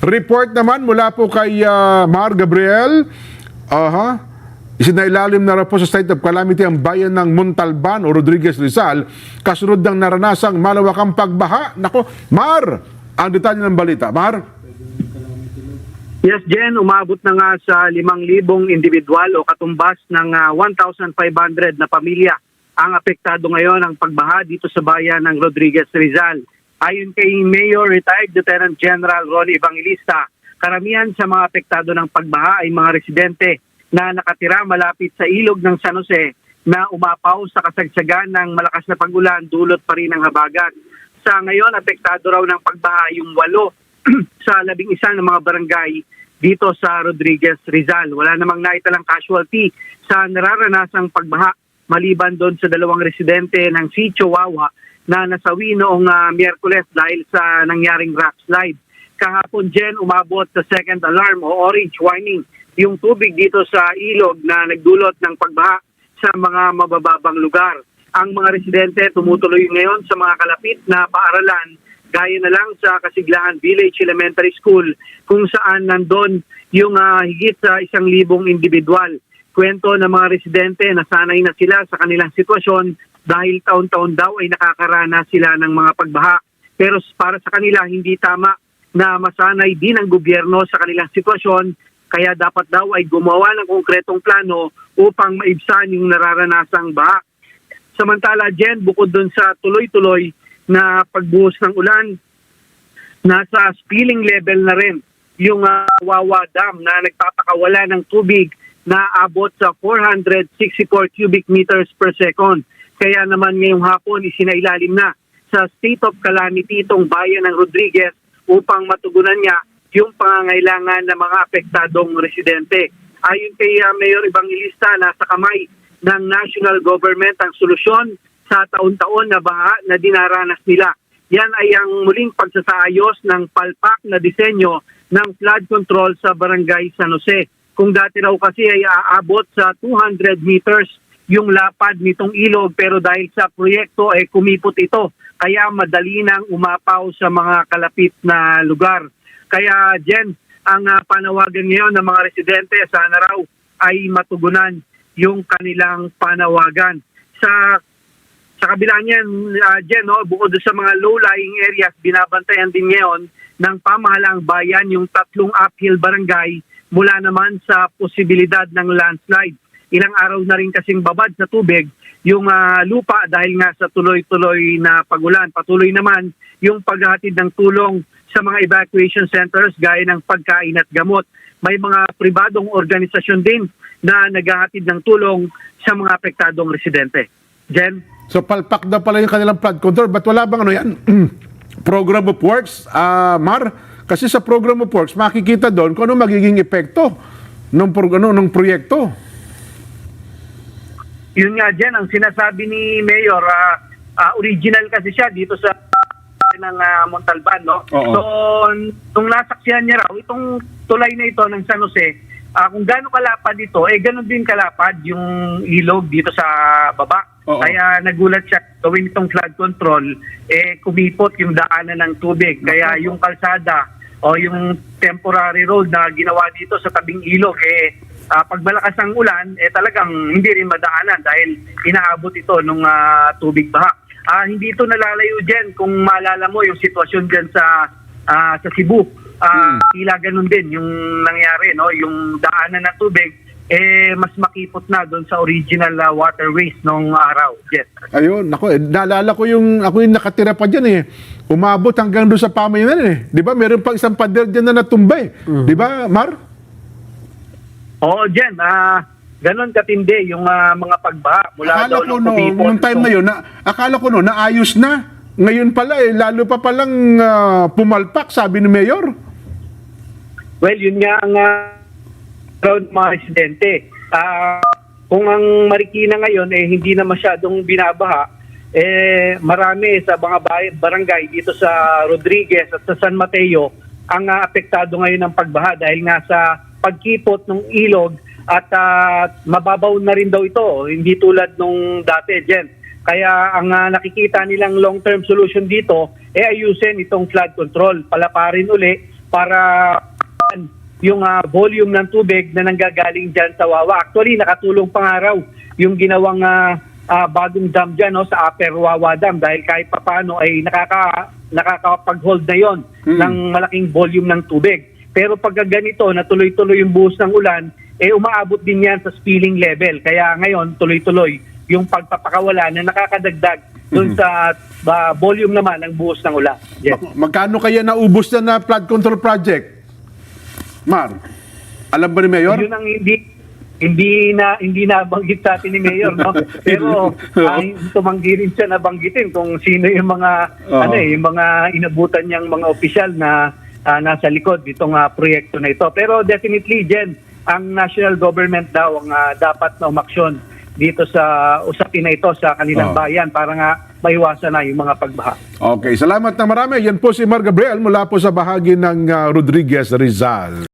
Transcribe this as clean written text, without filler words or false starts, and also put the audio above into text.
Report naman mula po kay Mar Gabriel. Isinailalim na raw po sa state of calamity ang bayan ng Montalban o Rodriguez Rizal kasunod ng naranasang malawakang pagbaha. Nako, Mar, ang detalye ng balita. Mar? Yes, Jen, umabot na nga sa 5,000 individual o katumbas ng 1,500 na pamilya ang apektado ngayon ng pagbaha dito sa bayan ng Rodriguez Rizal. Ayon kay Mayor Retired Lieutenant General Ronnie Evangelista, karamihan sa mga apektado ng pagbaha ay mga residente na nakatira malapit sa ilog ng San Jose na umapaw sa kasagsagan ng malakas na pag-ulan dulot pa rin ng habagat. Sa ngayon, apektado raw ng pagbaha yung 8 sa 11 ng mga barangay dito sa Rodriguez Rizal. Wala namang naitalang casualty sa nararanasang pagbaha maliban doon sa 2 residente ng Sitio Wawa na nasawi noong Miyerkules dahil sa nangyaring rock slide. Kahapon, Jen, umabot sa second alarm o orange warning yung tubig dito sa ilog na nagdulot ng pagbaha sa mga mabababang lugar. Ang mga residente tumutuloy ngayon sa mga kalapit na paaralan gaya na lang sa Kasiglahan Village Elementary School kung saan nandun yung higit sa 1,000 individual. Kwento ng mga residente na sanay na sila sa kanilang sitwasyon dahil taon-taon daw ay nakakaranas sila ng mga pagbaha. Pero para sa kanila hindi tama na masanay din ang gobyerno sa kanilang sitwasyon kaya dapat daw ay gumawa ng konkretong plano upang maibsan yung nararanasang baha. Samantala, Jen, bukod dun sa tuloy-tuloy na pagbuhos ng ulan, nasa spilling level na rin yung Wawa Dam na nagpapakawala ng tubig na abot sa 464 cubic meters per second. Kaya naman ngayong hapon isinailalim na sa state of calamity itong bayan ng Rodriguez upang matugunan niya yung pangangailangan ng mga apektadong residente. Ayon kay Mayor Evangelista, nasa kamay ng national government ang solusyon sa taon-taon na baha na dinaranas nila. Yan ay ang muling pagsasaayos ng palpak na disenyo ng flood control sa Barangay San Jose. Kung dati raw kasi ay aabot sa 200 meters yung lapad nitong ilog pero dahil sa proyekto ay kumipot ito. Kaya madali nang umapaw sa mga kalapit na lugar. Kaya Jen, ang panawagan ngayon ng mga residente sana raw ay matugunan yung kanilang panawagan. Sa kabila niyan, Jen, bukod sa mga low-lying areas, binabantayan din ngayon ng pamahalaang bayan yung 3 uphill barangay mula naman sa posibilidad ng landslide. Ilang araw na rin kasing babad sa tubig yung lupa dahil nga sa tuloy-tuloy na pagulan. Patuloy naman yung paghahatid ng tulong sa mga evacuation centers gaya ng pagkain at gamot. May mga pribadong organisasyon din na naghahatid ng tulong sa mga apektadong residente. Jen? So palpak na pala yung kanilang flood control. Ba't wala bang ano yan? Program of Works, Mar? Kasi sa Program of Works, makikita doon kung ano magiging epekto ng proyekto. Yun nga, Jen, ang sinasabi ni Mayor, original kasi siya dito sa ng Montalban, no? Oo. So, nung nasaksihan niya raw, itong tulay na ito ng San Jose, kung gaano kalapad ito, ganon din kalapad yung ilog dito sa baba. Oo. Kaya nagulat siya gawin itong flood control, kumipot yung daanan ng tubig. Kaya yung kalsada o yung temporary road na ginawa dito sa tabing ilog, pag malakas ang ulan, talagang hindi rin madaanan dahil inaabot ito ng tubig baha. Hindi ito nalalayo dyan kung maalala mo yung sitwasyon dyan sa Cebu. Tila ganun din yung nangyari, no? Yung daanan ng tubig, mas makipot na doon sa original waterways nung araw. Yes. Ayun, naalala ko ako yung nakatira pa dyan Umabot hanggang doon sa pamayanan Di ba? Meron pang isang pader dyan na natumbay. Di ba, Mar? Oo, Jen. Ganon katindi yung mga pagbaha. Mula Akala ko nung time na yun, akala ko naayos na. Ngayon pala lalo pa palang pumalpak, sabi ni Mayor. Well, yun nga ang crowd mga residente. Kung ang Marikina ngayon hindi na masyadong binabaha, marami sa mga barangay dito sa Rodriguez at sa San Mateo ang apektado ngayon ng pagbaha dahil nga sa pagkipot ng ilog at mababaw na rin daw ito, hindi tulad nung dati, Jen. Kaya ang nakikita nilang long-term solution dito, ayusin itong flood control, palaparin uli para yung volume ng tubig na nanggagaling dyan sa Wawa. Actually, nakatulong pa nga raw yung ginawang bagong dam dyan, no, sa Upper Wawa Dam, dahil kahit papano ay nakakapag-hold na yon ng malaking volume ng tubig. Pero pag ganito, na tuloy-tuloy yung buhos ng ulan, umaabot din yan sa spilling level. Kaya ngayon, tuloy-tuloy yung pagpapakawala na nakakadagdag doon sa volume naman ng buhos ng ulan. Yes. Magkano kaya naubos na flood control project? Mar, alam ba ni Mayor? Yun ang hindi nabanggit sa atin ni Mayor, no? Pero tumanggi rin siya nabanggitin kung sino yung mga yung mga inabutan niyang mga opisyal na nasa likod nitong proyekto na ito. Pero definitely, Jen, ang national government daw ang dapat na umaksyon dito sa usapin na ito sa kanilang bayan para nga maiwasan na yung mga pagbaha. Okay, salamat na marami. Yan po si Mar Gabriel mula po sa bahagi ng Rodriguez, Rizal.